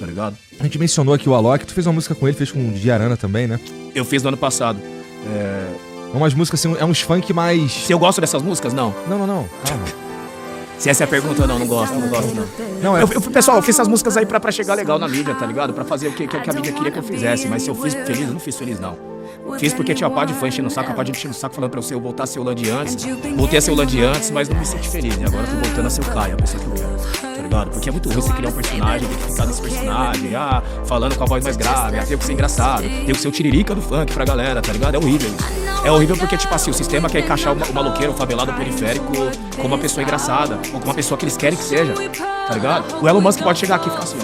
tá ligado? A gente mencionou aqui o Alok, tu fez uma música com ele, fez com o Diarana também, né? Eu fiz no ano passado. Umas músicas assim, é uns funk mais... Se eu gosto dessas músicas, não. Não, calma. Se essa é a pergunta, não gosto, não. Não, Pessoal, eu fiz essas músicas aí pra chegar legal na mídia, tá ligado? Pra fazer o que a mídia queria que eu fizesse. Mas se eu fiz feliz, eu não fiz feliz, não. Fiz porque tinha uma pá de fã enchendo o saco, a pá de enchendo o saco falando pra eu voltar a ser o Landi antes. Voltei a ser o Landi antes, mas não me senti feliz. E agora eu tô voltando a ser o Caio, a pessoa que eu quero, tá ligado? Porque é muito ruim você criar um personagem, tem que ficar nesse personagem, falando com a voz mais grave, tem que ser engraçado, tem que ser o tiririca do funk pra galera, tá ligado? É horrível isso. É horrível porque, tipo assim, o sistema quer encaixar o maloqueiro, o favelado, o periférico como uma pessoa engraçada, ou como uma pessoa que eles querem que seja, tá ligado? O Elon Musk pode chegar aqui e ficar assim,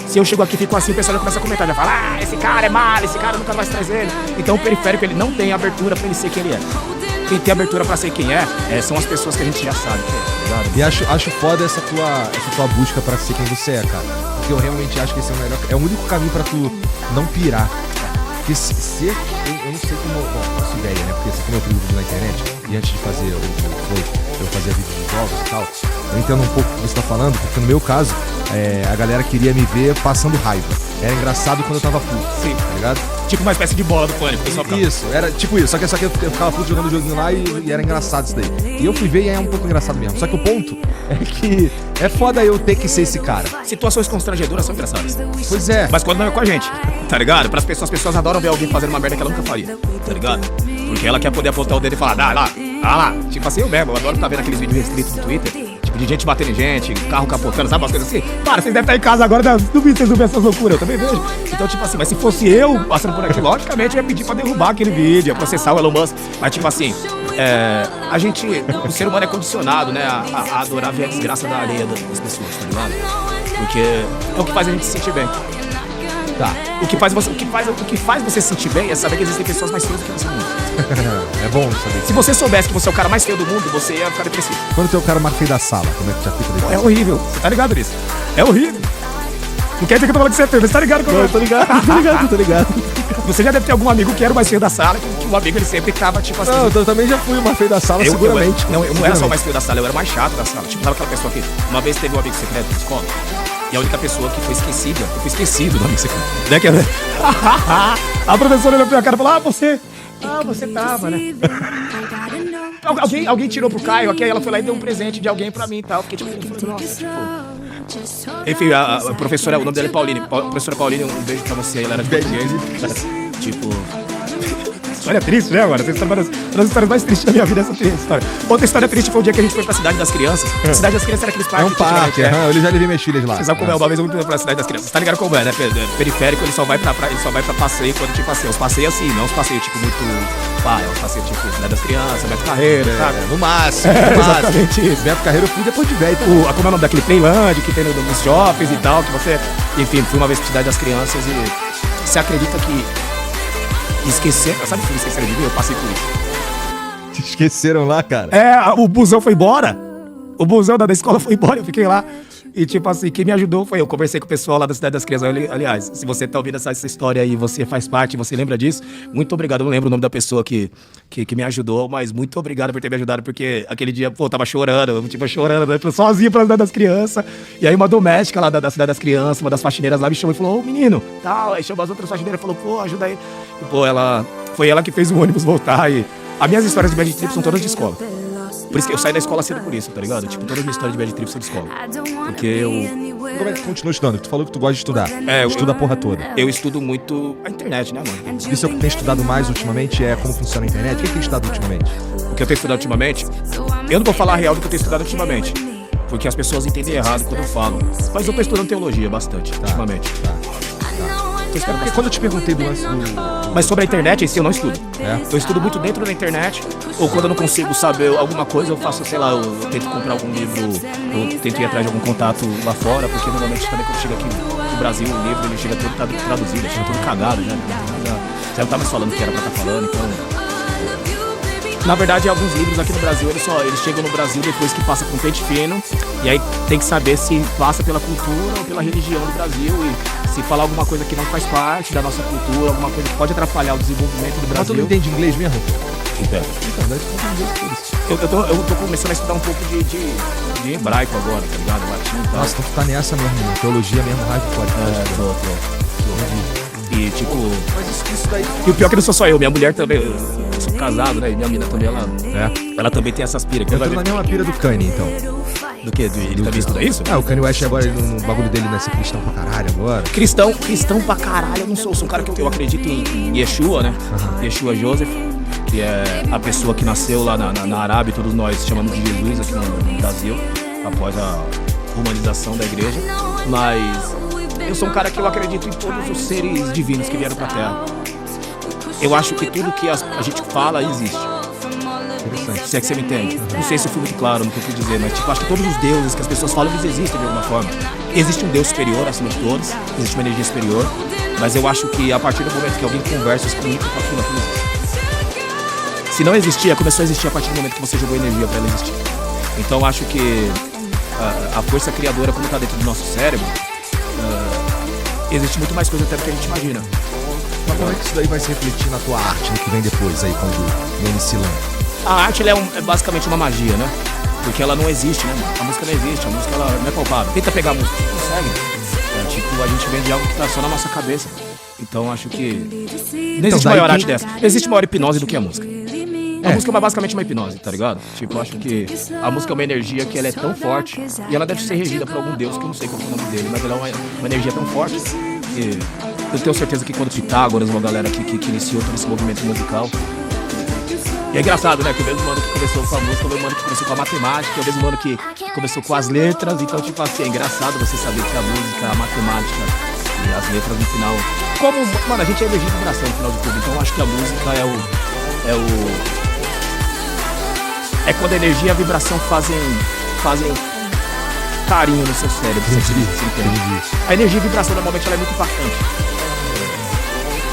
se eu chego aqui e fico assim, o pessoal já começa a comentar, já fala, esse cara é mal, esse cara nunca mais traz ele. Então o periférico, ele não tem abertura pra ele ser quem ele é. Quem tem abertura pra ser quem são as pessoas que a gente já sabe que é, tá ligado? E acho foda essa tua busca pra ser quem você é, cara. Porque eu realmente acho que esse é o melhor, é o único caminho pra tu não pirar. Porque se eu não sei como, bom, faço ideia, né? Porque como eu crio vídeo na internet, e antes de fazer eu fazia vídeo de jogos e tal, eu entendo um pouco o que você tá falando, porque no meu caso, a galera queria me ver passando raiva. Era engraçado quando eu tava puto. Sim. Tá ligado? Tipo uma espécie de bola do Pânico, pessoal. Isso, era tipo isso, só que eu ficava puto jogando o joguinho lá e era engraçado isso daí. E eu fui ver e é um pouco engraçado mesmo. Só que o ponto é que é foda eu ter que ser esse cara. Situações constrangedoras são engraçadas. Pois é. Mas quando não é com a gente, tá ligado? As pessoas adoram ver alguém fazendo uma merda que ela nunca faria, tá ligado? Porque ela quer poder apontar o dedo e falar, lá. Tipo assim, eu mesmo, eu adoro ficar vendo aqueles vídeos restritos no Twitter, tipo de gente batendo em gente, carro capotando, sabe umas coisas assim? Para, vocês devem estar em casa agora, duvido vocês não verem essas loucuras, eu também vejo. Então, tipo assim, mas se fosse eu passando por aqui, logicamente eu ia pedir pra derrubar aquele vídeo, ia processar o Elon Musk. Mas tipo assim, o ser humano é condicionado, né, a adorar ver a desgraça da areia das pessoas, tá ligado? Porque é o que faz a gente se sentir bem. Tá. O que faz você se sentir bem é saber que existem pessoas mais feias do que você no mundo. É bom saber. Se você soubesse que você é o cara mais feio do mundo, você ia ficar depressivo. Quando tu é o cara mais feio da sala, como é que já fica depressivo? É horrível, você tá ligado nisso? É horrível. Não quer dizer que eu tô falando que você é feio, mas você tá ligado como eu tô ligado. Você já deve ter algum amigo que era o mais feio da sala, que o amigo ele sempre tava tipo assim. Não, eu também já fui o mais feio da sala, seguramente. Eu não era só o mais feio da sala, eu era o mais chato da sala. Tipo, sabe aquela pessoa que uma vez teve um amigo secreto na escola? E a única pessoa que foi esquecida, eu fui esquecido do amigo secreto. A professora olhou pra minha cara e falou, você tava, né? Alguém tirou pro Caio, aqui aí ela foi lá e deu um presente de alguém pra mim e tal. Fiquei tipo, nossa, tipo... Enfim, a professora, o nome dela é Pauline. Professora Pauline, um beijo pra você, ela era de português. Tipo... História triste, né, agora? Essa história é uma das histórias mais tristes da minha vida, essa história. Outra história triste foi o dia que a gente foi pra Cidade das Crianças. Cidade das Crianças era aqueles parques. É um parque, eu já levei minhas filhas lá. Vocês sabem como é, uma vez eu fui pra Cidade das Crianças. Tá ligado como é, né? Periférico, ele só vai pra passeio quando, tipo assim, os passeios assim, não os passeios, tipo, muito... é uns passeios, tipo, Cidade das Crianças, Beto Carreiro, sabe? No máximo. Exatamente isso. Beto Carreiro eu fui depois de velho. Como é o nome daquele Playland que tem nos shoppings e tal, que você... Enfim, fui uma vez pra Cidade das Crianças e... Você acredita que... Sabe o que esqueceram de mim? Eu passei por isso. Te esqueceram lá, cara? O busão foi embora. O busão da escola foi embora, eu fiquei lá. E tipo assim, quem me ajudou foi eu. Conversei com o pessoal lá da Cidade das Crianças. Aliás, se você tá ouvindo essa história aí, você faz parte, você lembra disso, muito obrigado. Eu não lembro o nome da pessoa que me ajudou, mas muito obrigado por ter me ajudado, porque aquele dia, eu tava chorando, né? Sozinho pra Cidade das Crianças. E aí uma doméstica lá da Cidade das Crianças, uma das faxineiras lá me chamou e falou, ô menino, tal. Aí chamou as outras faxineiras e falou, pô, ajuda aí. E pô, foi ela que fez o ônibus voltar. E as minhas histórias de bad trip são todas de escola. Por isso que eu saí da escola cedo por isso, tá ligado? Tipo, toda a minha história de bad trip são de escola. Porque eu... Como é que tu continua estudando? Tu falou que tu gosta de estudar. Eu estudo a porra toda. Eu estudo muito a internet, né, mano? Isso é o que tem estudado mais ultimamente, é como funciona a internet. O que tem estudado ultimamente? O que eu tenho estudado ultimamente? Eu não vou falar a real do que eu tenho estudado ultimamente. Porque as pessoas entendem errado quando eu falo. Mas eu tô estudando teologia bastante, ultimamente. Porque quando eu te perguntei do lance do... Mas sobre a internet em si eu não estudo. Eu estudo muito dentro da internet. Ou quando eu não consigo saber alguma coisa, eu faço, sei lá, eu tento comprar algum livro, eu tento ir atrás de algum contato lá fora, porque normalmente também quando chega aqui no Brasil, o livro ele chega todo traduzido, chega todo cagado já. Já não tá mais falando o que era pra estar falando, então... Na verdade, alguns livros aqui no Brasil, eles chegam no Brasil depois que passa com pente fino. E aí tem que saber se passa pela cultura ou pela religião do Brasil. E se falar alguma coisa que não faz parte da nossa cultura, alguma coisa que pode atrapalhar o desenvolvimento do Brasil. Mas tu não entende inglês mesmo? Entende? Então, deve compreender tudo isso. Eu tô começando a estudar um pouco de hebraico agora, tá ligado? Latim e tal. Nossa, então tu tá nessa mesmo, né? Teologia mesmo, hardcore. Tô. E tipo. Mas isso daí. E o pior é que não sou só eu, minha mulher também. Eu sou casado, né? E minha mina também, ela também tem essas piras. Eu tô na mesma pira do Kanye, então. Do quê? Ele também estuda isso? O Kanye West agora, no bagulho dele, né? Ser cristão pra caralho agora. Cristão pra caralho, eu não sou. Eu sou um cara que eu acredito em Yeshua, né? Yeshua Joseph, que é a pessoa que nasceu lá na Arábia, todos nós chamamos de Jesus aqui no Brasil, após a humanização da igreja. Mas eu sou um cara que eu acredito em todos os seres divinos que vieram pra Terra. Eu acho que tudo que a gente fala existe. Interessante. Se é que você me entende. Não sei se eu fui muito claro no que eu quis dizer, mas tipo, acho que todos os deuses que as pessoas falam, eles existem de alguma forma. Existe um Deus superior acima de todos, existe uma energia superior, mas eu acho que a partir do momento que alguém conversa, isso comigo, aquilo existe. Se não existia, começou a existir a partir do momento que você jogou energia pra ela existir. Então eu acho que a força criadora, como está dentro do nosso cérebro, existe muito mais coisa até do que a gente imagina. Mas como é que isso daí vai se refletir na tua arte, no que vem depois aí, quando vem esse lance? A arte ela é basicamente uma magia, né? Porque ela não existe, né? A música não existe, a música ela não é palpável. Tenta pegar a música, não consegue. Tipo, a gente vende algo que tá só na nossa cabeça. Então acho que não existe maior arte dessa. Não existe maior hipnose do que a música. A música é basicamente uma hipnose, tá ligado? Tipo, eu acho que a música é uma energia que ela é tão forte e ela deve ser regida por algum deus que eu não sei qual é o nome dele, mas ela é uma energia tão forte que eu tenho certeza que quando Pitágoras, uma galera que iniciou todo esse movimento musical. E é engraçado, né? Que o mesmo mano que começou com a música, o mesmo mano que começou com a matemática, o mesmo mano que começou com as letras. Então, tipo assim, é engraçado você saber que a música, a matemática e as letras no final. Como, mano, a gente é energia de vibração no final de tudo. Então, eu acho que a música é quando a energia e a vibração fazem carinho no seu cérebro. Você entende? A energia e a vibração normalmente ela é muito impactante.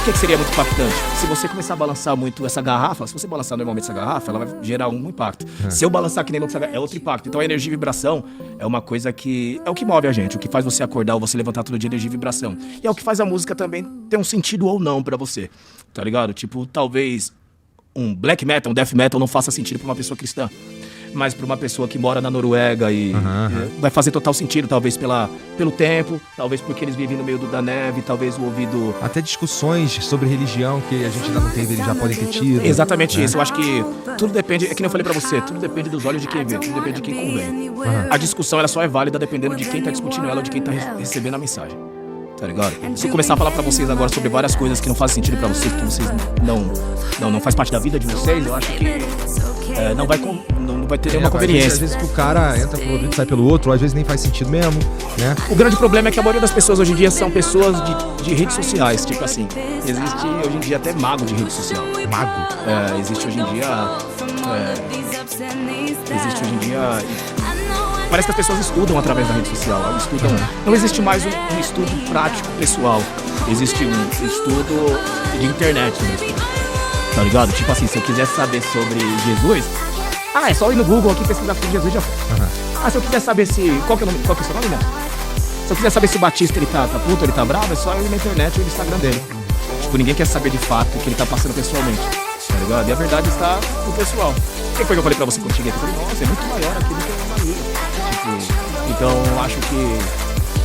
O que seria muito impactante? Se você começar a balançar muito essa garrafa, se você balançar normalmente essa garrafa, ela vai gerar um impacto. Se eu balançar que nem louco, é outro impacto. Então a energia e vibração é uma coisa que é o que move a gente, o que faz você acordar ou você levantar todo dia, energia e vibração. E é o que faz a música também ter um sentido ou não pra você, tá ligado? Tipo, talvez um black metal, um death metal não faça sentido pra uma pessoa cristã. Mas para uma pessoa que mora na Noruega e vai fazer total sentido, talvez pelo tempo, talvez porque eles vivem no meio da neve, talvez o ouvido... Até discussões sobre religião que a gente ainda não teve, eles já podem ter tido. Exatamente isso, eu acho que tudo depende, é que nem eu falei pra você, tudo depende dos olhos de quem vê, tudo depende de quem convém. A discussão ela só é válida dependendo de quem tá discutindo ela ou de quem tá recebendo a mensagem. Tá ligado? Se eu começar a falar pra vocês agora sobre várias coisas que não fazem sentido pra vocês, que vocês não faz parte da vida de vocês, eu acho que não vai ter nenhuma conveniência. Às vezes que o cara entra pelo ouvido e sai pelo outro, ou às vezes nem faz sentido mesmo, né? O grande problema é que a maioria das pessoas hoje em dia são pessoas de redes sociais, tipo assim. Existe hoje em dia até mago de rede social. Mago? Existe hoje em dia... Parece que as pessoas estudam através da rede social. Não existe mais um estudo prático pessoal. Existe um estudo de internet mesmo. Tá ligado? Tipo assim, se eu quiser saber sobre Jesus, é só ir no Google aqui pesquisar sobre Jesus já foi. Se eu quiser saber qual que é o seu nome, né? Se eu quiser saber se o Batista ele tá puto, ele tá bravo, é só ir na internet ou no Instagram dele. Tipo, ninguém quer saber de fato o que ele tá passando pessoalmente. Tá ligado? E a verdade está no pessoal. O que foi que eu falei pra você quando cheguei aqui? Eu falei, nossa, é muito maior aqui do que a Maria. Então eu acho que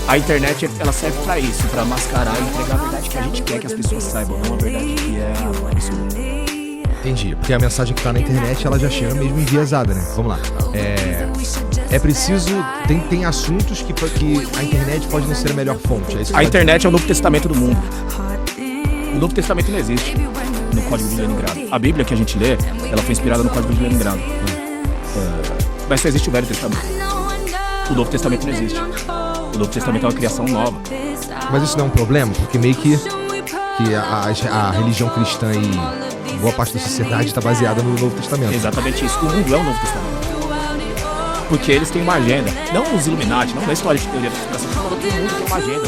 a internet ela serve pra isso, pra mascarar e entregar a verdade que a gente quer que as pessoas saibam, não a verdade que é absurda. Entendi, porque a mensagem que tá na internet ela já chega mesmo enviesada, né? Vamos lá. É preciso. Tem assuntos que a internet pode não ser a melhor fonte. A internet é o Novo Testamento do mundo. O Novo Testamento não existe no Código de Leningrado. A Bíblia que a gente lê, ela foi inspirada no Código de Leningrado. Mas só existe o Velho Testamento. O Novo Testamento não existe. O Novo Testamento é uma criação nova. Mas isso não é um problema? Porque meio que a religião cristã e boa parte da sociedade está baseada no Novo Testamento. Exatamente isso. O mundo é o Novo Testamento. Porque eles têm uma agenda. Não os Illuminati, não da história de teoria da conspiração. O mundo tem uma agenda.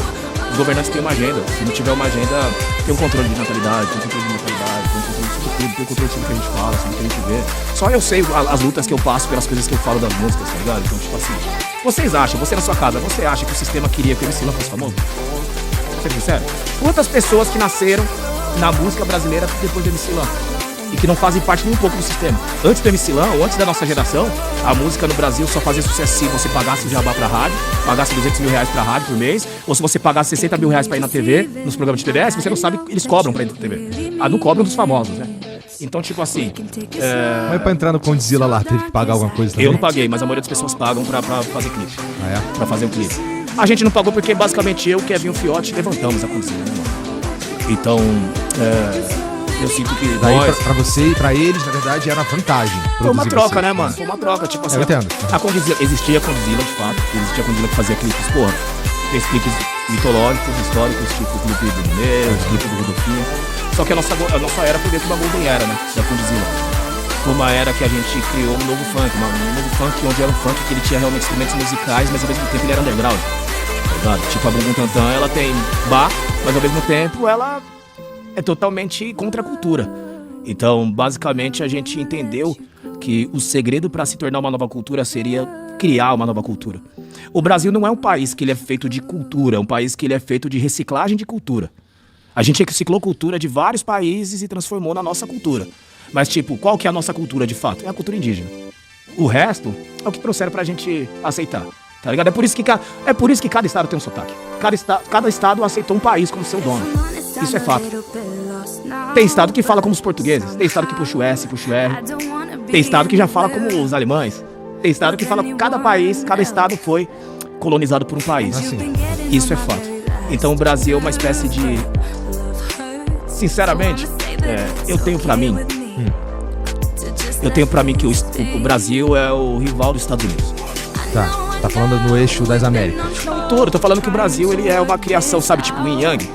Os governantes têm uma agenda. Se não tiver uma agenda, tem um controle de natalidade, tem um controle de mortalidade, tem um controle sobre tudo, tem um controle sobre o que a gente fala, sobre o que a gente vê. Só eu sei as lutas que eu passo pelas coisas que eu falo das músicas, tá ligado? Então, tipo assim, vocês acham, você na sua casa, você acha que o sistema queria que o MC Lan fosse famoso? Vou ser sincero? Quantas pessoas que nasceram na música brasileira depois do MC Lan? e que não fazem parte nem um pouco do sistema. Antes do MC Lan, ou antes da nossa geração, a música no Brasil só fazia sucesso se você pagasse o jabá pra rádio, pagasse 200 mil reais pra rádio por mês, ou se você pagasse 60 mil reais pra ir na TV, nos programas de TV. Se você não sabe, eles cobram pra ir na TV. Não cobram dos famosos, né? Então, tipo assim... Mas pra entrar no Condzilla lá, teve que pagar alguma coisa também? Eu não paguei, mas a maioria das pessoas pagam pra fazer clipe. Ah, é? Pra fazer o clipe. A gente não pagou porque basicamente eu, Kevin e o Fiote levantamos a Condzilla, né, mano? Então, eu sinto que daí nós... pra você e pra eles, na verdade, era vantagem. Foi uma troca, você. né, mano? Foi uma troca, tipo assim... Eu entendo. A Condzilla, existia a Condzilla, de fato. Existia a Condzilla que fazia clipes, porra. Fez clipes mitológicos, históricos, tipo o clipe do Mineiro, o clipe do Rodolfinho. Só que a nossa era foi dentro da Golden Era, né? Da Condzilla. Foi uma era que a gente criou um novo funk, um novo funk onde era um funk que ele tinha realmente instrumentos musicais, mas ao mesmo tempo ele era underground. Tá ligado? Tipo a Bumbum Tantan, ela tem bar, mas ao mesmo tempo ela é totalmente contra a cultura. Então, basicamente, a gente entendeu que o segredo para se tornar uma nova cultura seria criar uma nova cultura. O Brasil não é um país que ele é feito de cultura, é um país que ele é feito de reciclagem de cultura. A gente reciclou cultura de vários países e transformou na nossa cultura. Mas, tipo, qual que é a nossa cultura de fato? É a cultura indígena. O resto é o que trouxeram pra gente aceitar. Tá ligado? É por isso que cada estado tem um sotaque. Cada estado aceitou um país como seu dono. Isso é fato. Tem estado que fala como os portugueses. Tem estado que puxa o S, puxa o R. Tem estado que já fala como os alemães. Tem estado que fala que cada estado foi colonizado por um país. Assim. Isso é fato. Então o Brasil é uma espécie de... Sinceramente, eu tenho pra mim que o Brasil é o rival dos Estados Unidos. Tá falando no eixo das Américas. Não todo, tô falando que o Brasil ele é uma criação, sabe, tipo yin yang.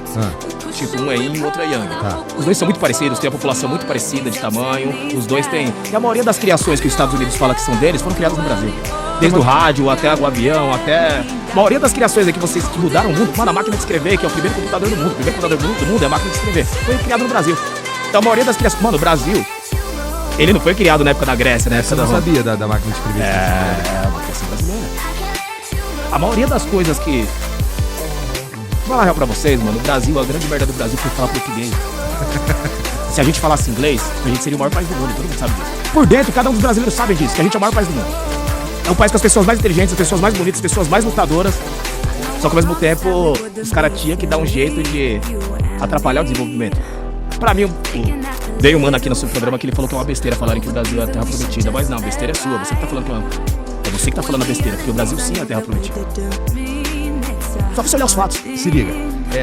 Tipo, um é yin e o outro é yang. Tá. Os dois são muito parecidos, têm a população muito parecida de tamanho. Os dois têm... E a maioria das criações que os Estados Unidos falam que são deles foram criadas no Brasil. Desde o rádio até o avião, até... A maioria das criações aqui que mudaram o mundo, mano, a máquina de escrever, que é o primeiro computador do mundo, o primeiro computador do mundo é a máquina de escrever. Foi criado no Brasil. Então a maioria das criações... Mano, o Brasil, ele não foi criado na época da Grécia, né? Você não sabia da máquina de escrever? É uma criação brasileira. A maioria das coisas que... Vou falar real pra vocês, mano, o Brasil, a grande merda do Brasil foi falar português. Se a gente falasse inglês, a gente seria o maior país do mundo, todo mundo sabe disso. Por dentro, cada um dos brasileiros sabe disso, que a gente é o maior país do mundo. É um país com as pessoas mais inteligentes, as pessoas mais bonitas, as pessoas mais lutadoras. Só que ao mesmo tempo, os caras tinham que dar um jeito de atrapalhar o desenvolvimento. Pra mim, veio um mano aqui no seu programa que ele falou que é uma besteira falarem que o Brasil é a terra prometida. Mas não, a besteira é sua, você que tá falando que é você que tá falando a besteira, porque o Brasil sim é a terra prometida. Só pra você olhar os fatos. Se liga,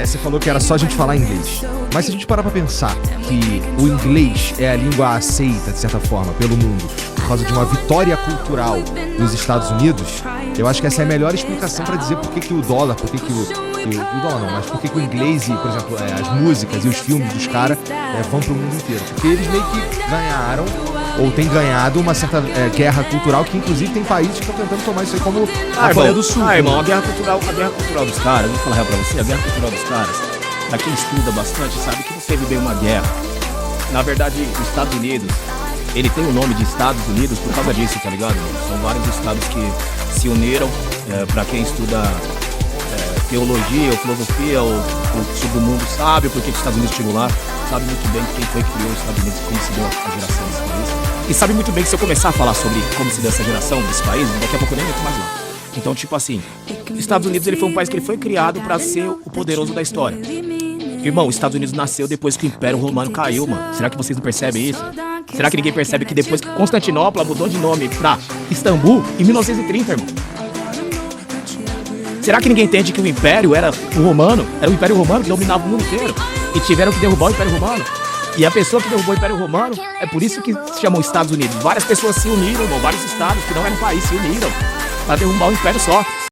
você falou que era só a gente falar inglês. Mas se a gente parar pra pensar que o inglês é a língua aceita, de certa forma, pelo mundo, por causa de uma vitória cultural dos Estados Unidos, eu acho que essa é a melhor explicação pra dizer por que o dólar, por que o dólar não, mas por que o inglês e, por exemplo, as músicas e os filmes dos caras vão pro mundo inteiro. Porque eles meio que ganharam, ou têm ganhado uma certa guerra cultural, que inclusive tem países que estão tentando tomar isso aí como a Coreia do Sul. Irmão, a guerra cultural dos caras, vou falar real pra você, a guerra cultural dos caras, pra quem estuda bastante, sabe que não teve bem uma guerra. Na verdade, os Estados Unidos, ele tem o nome de Estados Unidos por causa disso, tá ligado? São vários estados que se uniram, pra quem estuda teologia ou filosofia ou sobre o mundo, sabe por que os Estados Unidos chegou lá, sabe muito bem quem foi que criou os Estados Unidos, como se deu a geração desse país. E sabe muito bem que se eu começar a falar sobre como se deu essa geração desse país, daqui a pouco eu nem entro mais lá. Então, tipo assim, os Estados Unidos ele foi um país que ele foi criado pra ser o poderoso da história. Irmão, os Estados Unidos nasceu depois que o Império Romano caiu, mano. Será que vocês não percebem isso? Será que ninguém percebe que depois que Constantinopla mudou de nome pra Istambul, em 1930, irmão? Será que ninguém entende que o Império era o Romano? Era o Império Romano que dominava o mundo inteiro. E tiveram que derrubar o Império Romano. E a pessoa que derrubou o Império Romano, é por isso que se chamam Estados Unidos. Várias pessoas se uniram, irmão. Vários estados que não eram país se uniram pra derrubar o Império só.